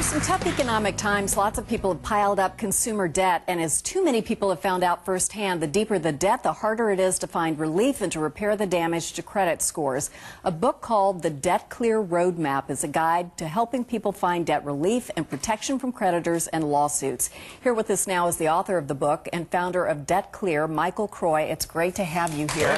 Through some tough economic times, lots of people have piled up consumer debt, and as too many people have found out firsthand, the deeper the debt, the harder it is to find relief and to repair the damage to credit scores. A book called The DebtClear Roadmap is a guide to helping people find debt relief and protection from creditors and lawsuits. Here with us now is the author of the book and founder of DebtClear, Michael Croix. It's great to have you here.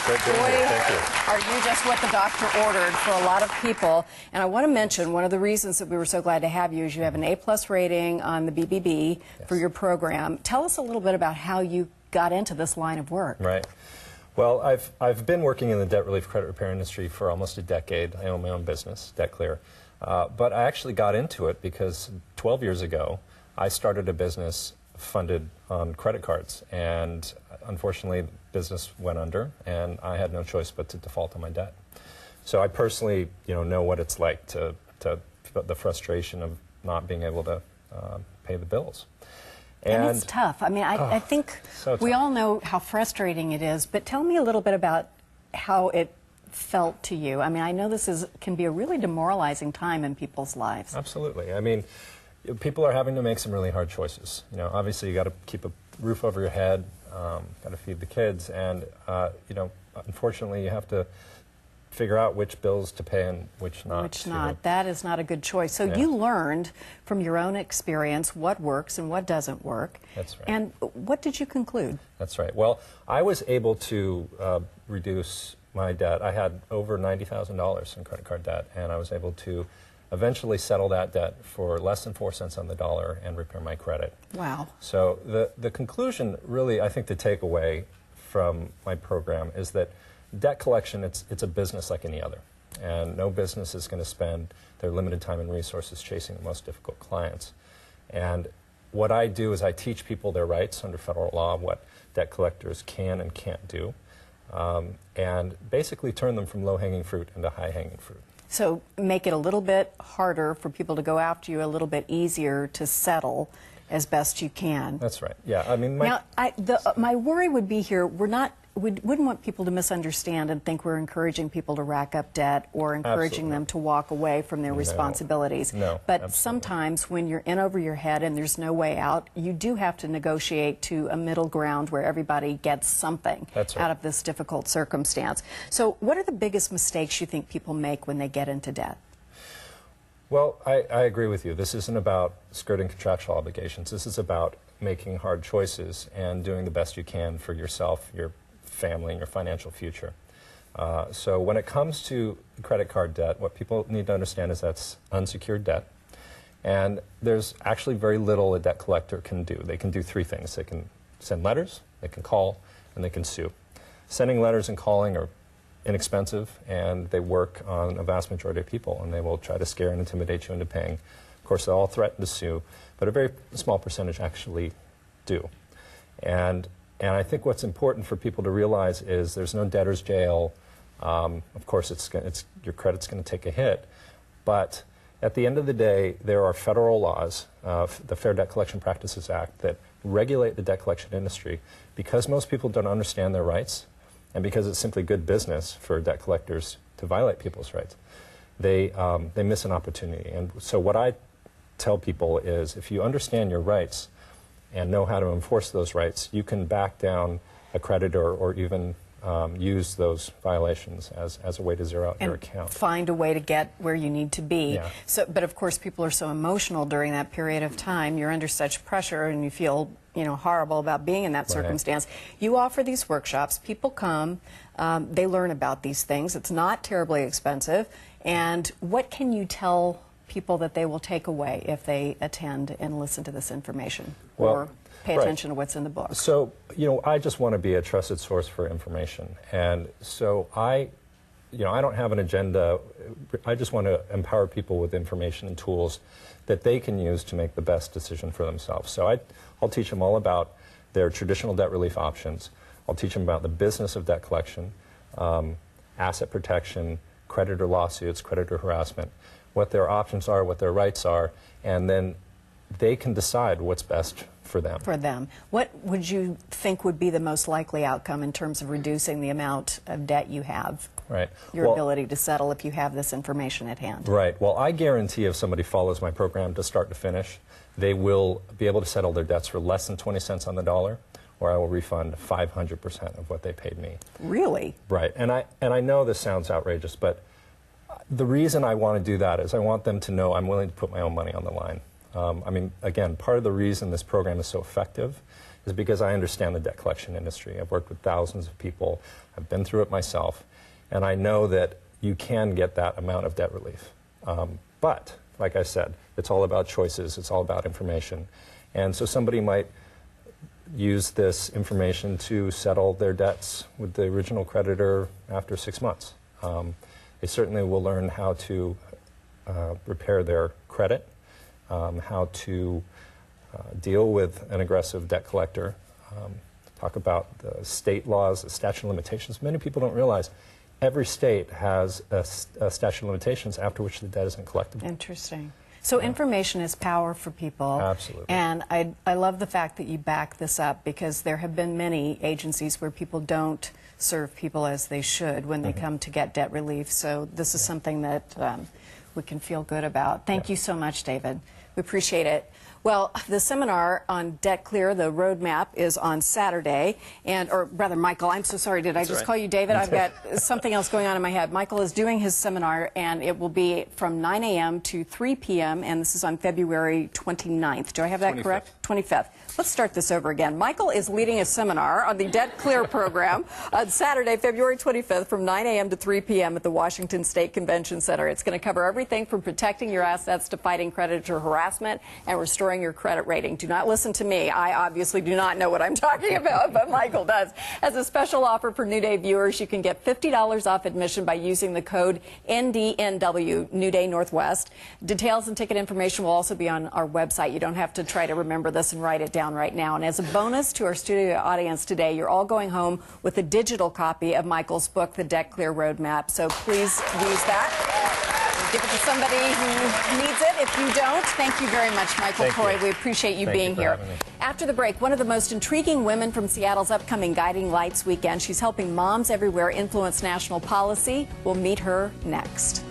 Great to be here. Thank you. Are you just what the doctor ordered for a lot of people? And I want to mention one of the reasons that we were so glad to have you is you have an A+ rating on the BBB for your program. Tell us a little bit about how you got into this line of work. Right. Well, I've been working in the debt relief credit repair industry for almost a decade. I own my own business, DebtClear. But I actually got into it because 12 years ago, I started a business funded on credit cards, and unfortunately business went under and I had no choice but to default on my debt. So I personally know what it's like to the frustration of not being able to pay the bills. And it's tough. I mean, I think so we all know how frustrating it is, but tell me a little bit about how it felt to you. I mean, I know this can be a really demoralizing time in people's lives. Absolutely. I mean, people are having to make some really hard choices. Obviously you got to keep a roof over your head, got to feed the kids, and unfortunately you have to figure out which bills to pay and which not. Which not. That is not a good choice. So you learned from your own experience what works and what doesn't work. That's right. And what did you conclude? That's right. Well, I was able to reduce my debt. I had over $90,000 in credit card debt, and I was able to eventually settle that debt for less than 4 cents on the dollar and repair my credit. Wow. So the conclusion, really, I think the takeaway from my program is that debt collection, it's a business like any other. And no business is going to spend their limited time and resources chasing the most difficult clients. And what I do is I teach people their rights under federal law, what debt collectors can and can't do, and basically turn them from low-hanging fruit into high-hanging fruit. So make it a little bit harder for people to go after you, a little bit easier to settle as best you can. That's right. Yeah. I mean, my worry would be here, we wouldn't want people to misunderstand and think we're encouraging people to rack up debt or encouraging them to walk away from their responsibilities. No, but absolutely. Sometimes when you're in over your head and there's no way out, you do have to negotiate to a middle ground where everybody gets something out of this difficult circumstance. So what are the biggest mistakes you think people make when they get into debt? Well, I agree with you. This isn't about skirting contractual obligations. This is about making hard choices and doing the best you can for yourself, your family, and your financial future. So when it comes to credit card debt, what people need to understand is that's unsecured debt. And there's actually very little a debt collector can do. They can do three things. They can send letters, they can call, and they can sue. Sending letters and calling are inexpensive, and they work on a vast majority of people, and they will try to scare and intimidate you into paying. Of course, they all threaten to sue, but a very small percentage actually do. And I think what's important for people to realize is there's no debtor's jail. Of course, your credit's going to take a hit, but at the end of the day, there are federal laws, the Fair Debt Collection Practices Act, that regulate the debt collection industry. Because most people don't understand their rights, and because it's simply good business for debt collectors to violate people's rights, they miss an opportunity. And so what I tell people is, if you understand your rights and know how to enforce those rights, you can back down a creditor or even use those violations as a way to zero out your account. Find a way to get where you need to be. Yeah. But of course, people are so emotional during that period of time. You're under such pressure and you feel horrible about being in that circumstance. You offer these workshops. People come. They learn about these things. It's not terribly expensive. And what can you tell people that they will take away if they attend and listen to this information or pay attention to what's in the book? So, I just want to be a trusted source for information. And so I don't have an agenda. I just want to empower people with information and tools that they can use to make the best decision for themselves. So I'll teach them all about their traditional debt relief options. I'll teach them about the business of debt collection, asset protection, creditor lawsuits, creditor harassment, what their options are, what their rights are, and then they can decide what's best for them. For them. What would you think would be the most likely outcome in terms of reducing the amount of debt you have? Right. Your ability to settle if you have this information at hand. Right. Well, I guarantee if somebody follows my program to start to finish, they will be able to settle their debts for less than 20 cents on the dollar, or I will refund 500% of what they paid me. Really? Right. And I know this sounds outrageous, but the reason I want to do that is I want them to know I'm willing to put my own money on the line. I mean, again, part of the reason this program is so effective is because I understand the debt collection industry. I've worked with thousands of people. I've been through it myself. And I know that you can get that amount of debt relief. But, like I said, it's all about choices. It's all about information. And so somebody might use this information to settle their debts with the original creditor after 6 months. They certainly will learn how to repair their credit, how to deal with an aggressive debt collector, talk about the state laws, the statute of limitations. Many people don't realize every state has a statute of limitations after which the debt isn't collectible. Interesting. So information is power for people. Absolutely. And I love the fact that you back this up, because there have been many agencies where people don't serve people as they should when they come to get debt relief. So this is something that we can feel good about. Thank you so much, David. We appreciate it. Well, the seminar on DebtClear, the roadmap, is on Saturday. Or rather, Michael, I'm so sorry. Did I just call you David? I've got something else going on in my head. Michael is doing his seminar, and it will be from 9 a.m. to 3 p.m., and this is on February 29th. Do I have that 25th. correct? 25th. Let's start this over again. Michael is leading a seminar on the DebtClear program on Saturday, February 25th from 9 a.m. to 3 p.m. at the Washington State Convention Center. It's going to cover everything from protecting your assets to fighting creditor harassment and restoring your credit rating. Do not listen to me. I obviously do not know what I'm talking about, but Michael does. As a special offer for New Day viewers, you can get $50 off admission by using the code NDNW, New Day Northwest. Details and ticket information will also be on our website. You don't have to try to remember this and write it down right now. And as a bonus to our studio audience today, you're all going home with a digital copy of Michael's book, The DebtClear Roadmap. So please use that. Give it to somebody who needs it. If you don't, thank you very much, Michael Croix. We appreciate you being here. After the break, one of the most intriguing women from Seattle's upcoming Guiding Lights weekend. She's helping moms everywhere influence national policy. We'll meet her next.